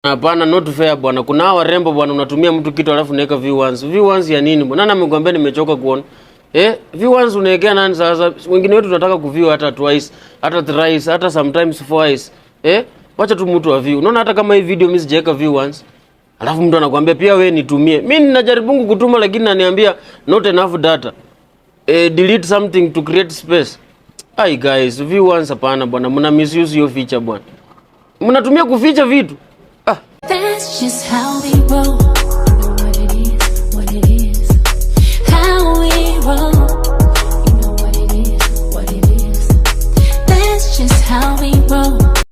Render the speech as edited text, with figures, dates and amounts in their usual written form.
Hapana, not fair bwana. Kuna hawa rembo bwana, unatumia mtu kitu alafu unaweka views. Views ya nini bwana? Nani amekwambia nimechoka kuona? Views unawekea nani sasa? Wengine wetu tunataka kuview hata twice, hata thrice, hata sometimes twice. Wacha tu mtu aview. Unaona hata kama hii video mimi sijaweka views. Alafu mtu anakuambia pia wewe nitumie. Mimi ninajaribu kutuma lakini ananiambia not enough data. Delete something to create space. Hi guys, views hapana bwana. Mna misuse hiyo feature bwana. Mnatumia kuficha vitu. That's just how we roll.